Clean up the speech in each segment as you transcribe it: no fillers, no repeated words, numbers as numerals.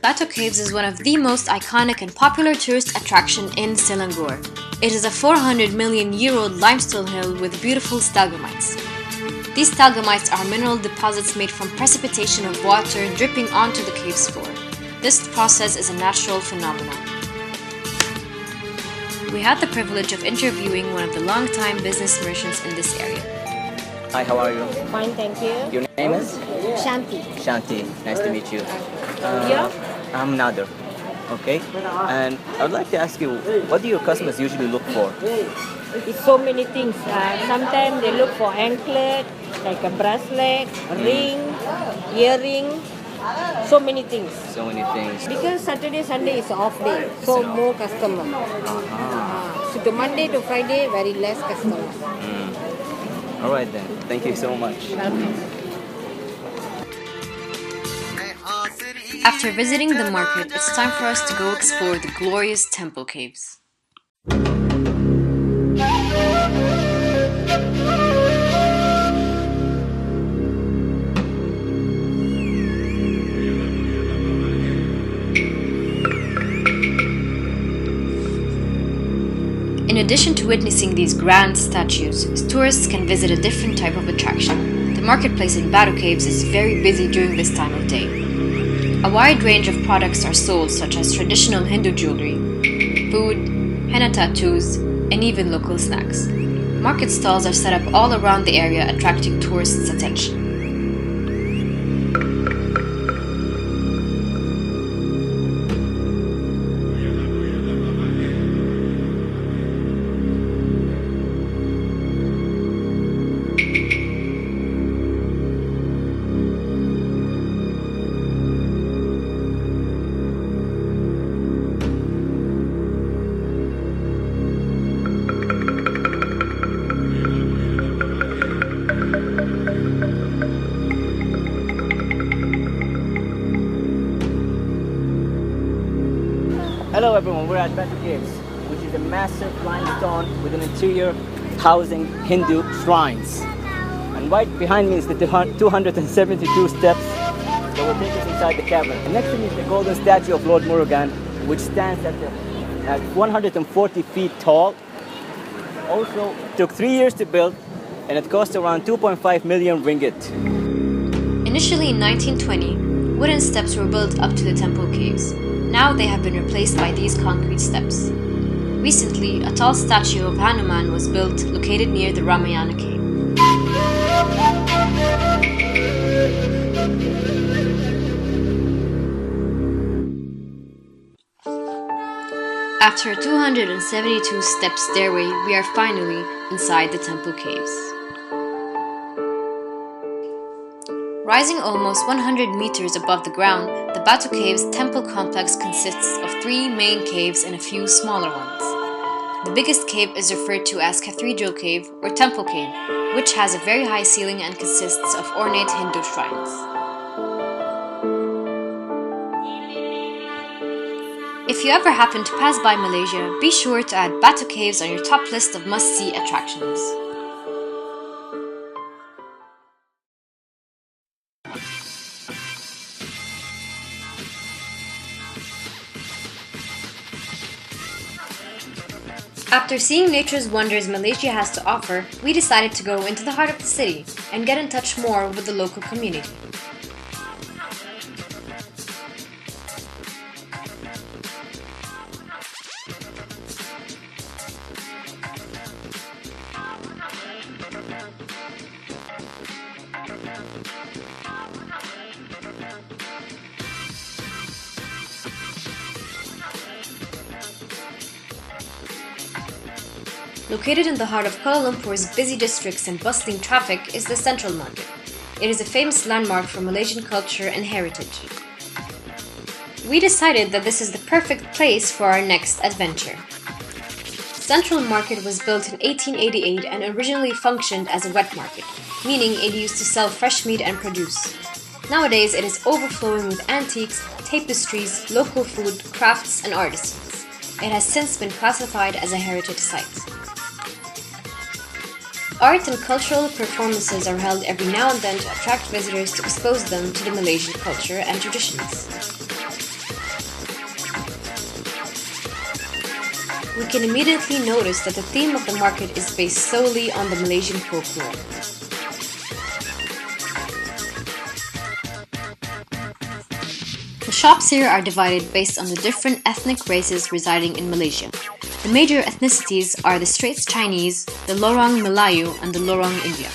Batu Caves is one of the most iconic and popular tourist attraction in Selangor. It is a 400 million year old limestone hill with beautiful stalagmites. These stalagmites are mineral deposits made from precipitation of water dripping onto the cave's floor. This process is a natural phenomenon. We had the privilege of interviewing one of the long-time business merchants in this area. Hi, how are you? Fine, thank you. Your name is? Shanti. Shanti. Nice to meet you. Yeah? I'm Nader. Okay? And I would like to ask you, what do your customers usually look for? It's so many things. Sometimes they look for anklet, like a bracelet, ring, earring, so many things. So many things. Because Saturday, Sunday is off day, so more customer. So to Monday to Friday, very less customer. Alright then. Thank you so much. After visiting the market, it's time for us to go explore the glorious temple caves. In addition to witnessing these grand statues, tourists can visit a different type of attraction. The marketplace in Batu Caves is very busy during this time of day. A wide range of products are sold, such as traditional Hindu jewelry, food, henna tattoos, and even local snacks. Market stalls are set up all around the area, attracting tourists' attention. Hello everyone, we're at Batu Caves, which is a massive limestone with an interior housing Hindu shrines. And right behind me is the 272 steps that will take us inside the cavern. And next to me is the golden statue of Lord Murugan, which stands at 140 feet tall. Also, it took 3 years to build, and it cost around 2.5 million ringgit. Initially in 1920, wooden steps were built up to the temple caves. Now they have been replaced by these concrete steps. Recently, a tall statue of Hanuman was built located near the Ramayana cave. After a 272 step stairway, we are finally inside the temple caves. Rising almost 100 meters above the ground, the Batu Caves temple complex consists of 3 main caves and a few smaller ones. The biggest cave is referred to as Cathedral Cave or Temple Cave, which has a very high ceiling and consists of ornate Hindu shrines. If you ever happen to pass by Malaysia, be sure to add Batu Caves on your top list of must-see attractions. After seeing nature's wonders Malaysia has to offer, we decided to go into the heart of the city and get in touch more with the local community. Located in the heart of Kuala Lumpur's busy districts and bustling traffic is the Central Market. It is a famous landmark for Malaysian culture and heritage. We decided that this is the perfect place for our next adventure. Central Market was built in 1888 and originally functioned as a wet market, meaning it used to sell fresh meat and produce. Nowadays, it is overflowing with antiques, tapestries, local food, crafts, and artisans. It has since been classified as a heritage site. Art and cultural performances are held every now and then to attract visitors to expose them to the Malaysian culture and traditions. we can immediately notice that the theme of the market is based solely on the Malaysian folklore. The shops here are divided based on the different ethnic races residing in Malaysia. The major ethnicities are the Straits Chinese, the Lorong Melayu, and the Lorong India.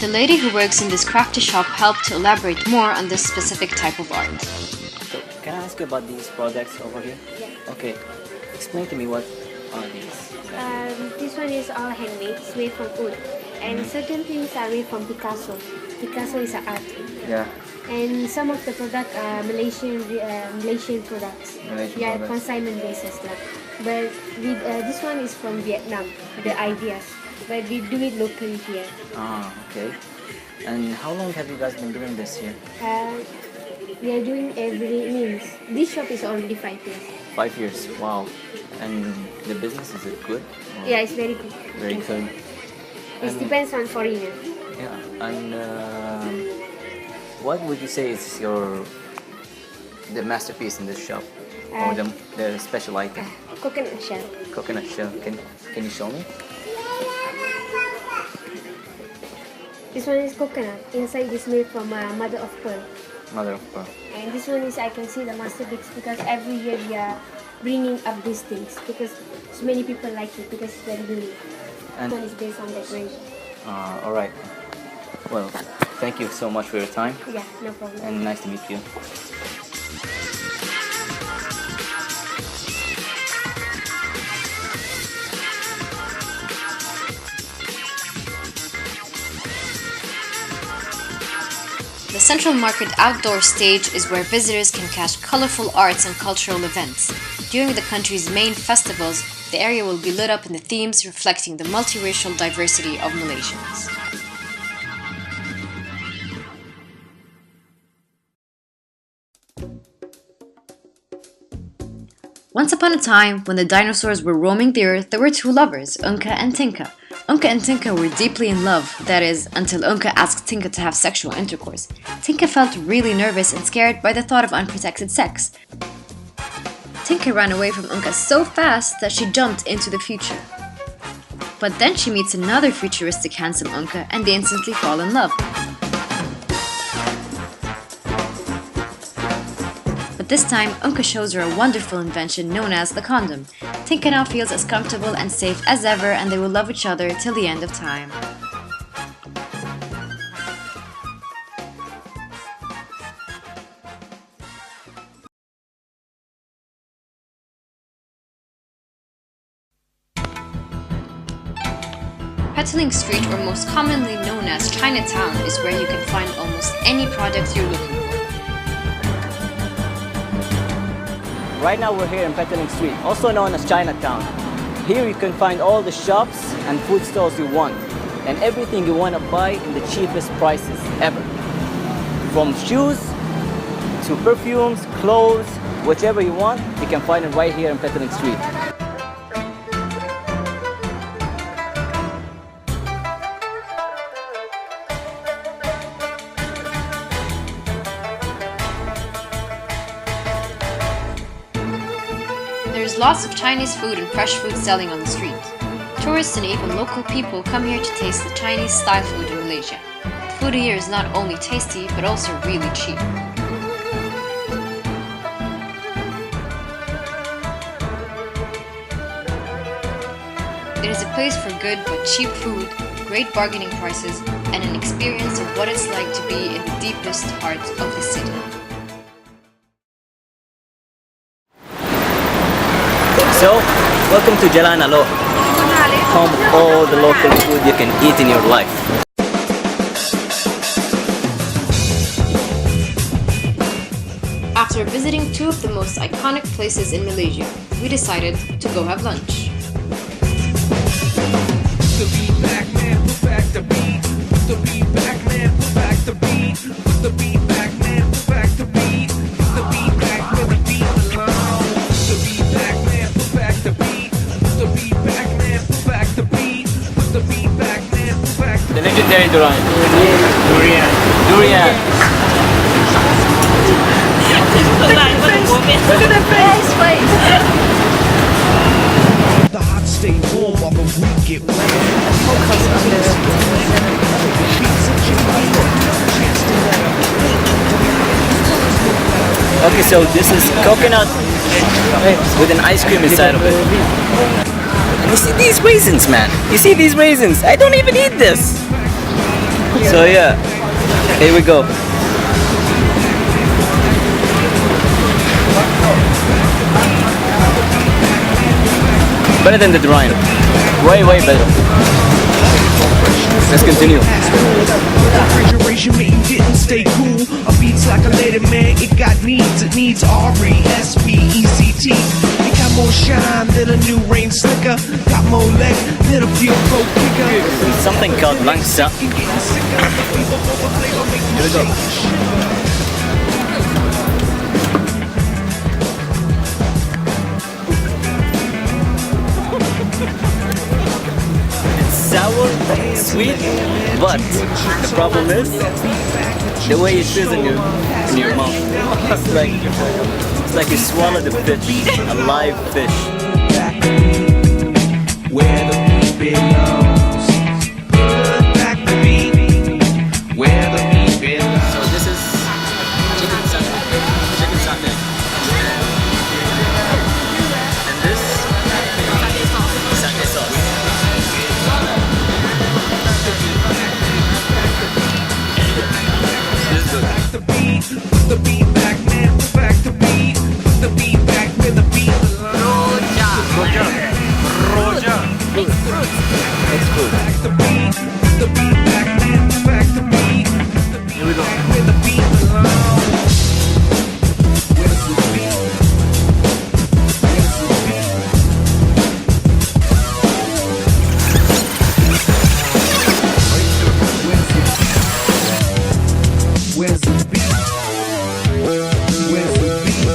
The lady who works in this crafty shop helped to elaborate more on this specific type of art. So, can I ask you about these products over here? Yeah. Okay. Explain to me what are these? This one is all handmade, it's made from wood. And certain things are made from Picasso. Picasso is an art. Yeah. And some of the product are Malaysian products. Malaysian products. Consignment basis. But this one is from Vietnam, the ideas. But we do it locally here. Ah, okay. And how long have you guys been doing this here? We are doing this shop is already 5 years. 5 years. Wow. And the business, is it good? Or Yeah, it's very good. Very good. It depends on foreigner. Yeah. And what would you say is the masterpiece in this shop, or the special item? Coconut shell. Coconut shell. Can you show me? This one is coconut. Inside is made from mother of pearl. Mother of pearl. And this one is, I can see the masterpiece because every year we are bringing up these things because so many people like it because it's very unique. And This one is based on decoration. all right. Well, thank you so much for your time, Yeah, no problem. and nice to meet you. The Central Market outdoor stage is where visitors can catch colorful arts and cultural events. During the country's main festivals, the area will be lit up in the themes reflecting the multiracial diversity of Malaysians. Once upon a time, when the dinosaurs were roaming the earth, there were two lovers, Unka and Tinka. Unka and Tinka were deeply in love, that is, until Unka asked Tinka to have sexual intercourse. Tinka felt really nervous and scared by the thought of unprotected sex. Tinka ran away from Unka so fast that she jumped into the future. But then she meets another futuristic handsome Unka and they instantly fall in love. But this time, Unka shows her a wonderful invention known as the condom. Tinka now feels as comfortable and safe as ever and they will love each other till the end of time. Petaling Street, or most commonly known as Chinatown, is where you can find almost any product you're looking for. Right now we're here in Petaling Street, also known as Chinatown. Here you can find all the shops and food stalls you want, and everything you want to buy in the cheapest prices ever. From shoes to perfumes, clothes, whichever you want, you can find it right here in Petaling Street. There's lots of Chinese food and fresh food selling on the street. Tourists and even local people come here to taste the Chinese style food in Malaysia. The food here is not only tasty, but also really cheap. It is a place for good but cheap food, great bargaining prices, and an experience of what it's like to be in the deepest heart of the city. So, welcome to Jalan Aloh, home of all the local food you can eat in your life. After visiting two of the most iconic places in Malaysia, we decided to go have lunch. The beat back, man, put back the beat. The beat back, man, put back the beat. Put the beat back, man, put back the beat. Put the beat back where the beat belongs. The beat back, man, put back the beat. Put the beat back, man. durian? Durian. Look at the face. The hot stay warm while the weak get wet. Okay, so this is coconut with an ice cream inside of it. And you see these raisins, man. You see these raisins? I don't even eat this. So yeah, here we go. Better than the durian. Way better. Let's continue. Refrigeration meeting didn't stay cool. A beat's like a lady, man. It got needs. It needs RESPECT. It got more shine than a new rain slicker. Got more leg than a fuel go quicker. Something called langsa. Here we go. Sour, sweet, but the problem is the way it feels in your mouth. It's like you swallowed a fish, a live fish. Where the beat belongs. Back the beat. Where the beat belongs. So this is chicken satay. And this satay sauce. This is good. The beat back, man. Back the beat. The beat back where the beat belongs. Mixed fruit. Back the beat. The beat back, man. Back the beat. Here we go. Where the beat belongs. Where's the beat? Where's the beat? Where's the beat? Where's the beat?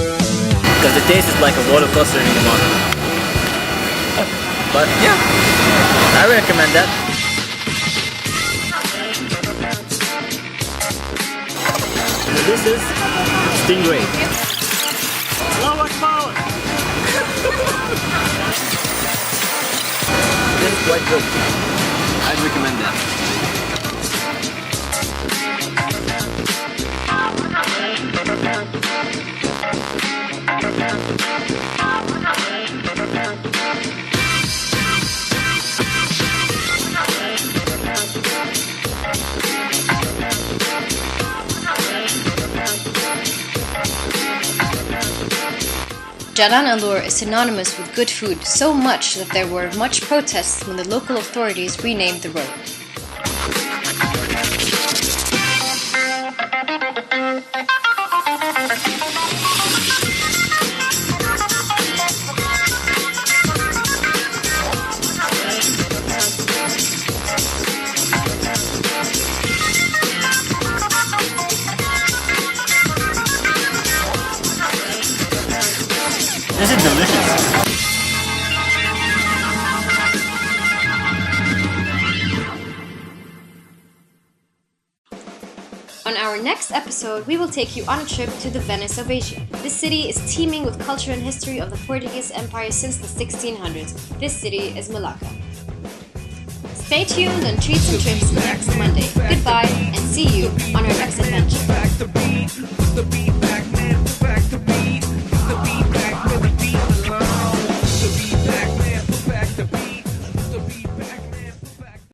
Because the taste is like a roller coaster in your mouth. But yeah, I recommend that. So this is stingray. This is quite good. I'd recommend that. Jalan Alur is synonymous with good food, so much that there were much protests when the local authorities renamed the road. This is delicious. On our next episode, we will take you on a trip to the Venice of Asia. This city is teeming with culture and history of the Portuguese Empire since the 1600s. This city is Malacca. Stay tuned on Treats and Trips next Monday. Goodbye and see you on our next adventure. Back the beat. The beat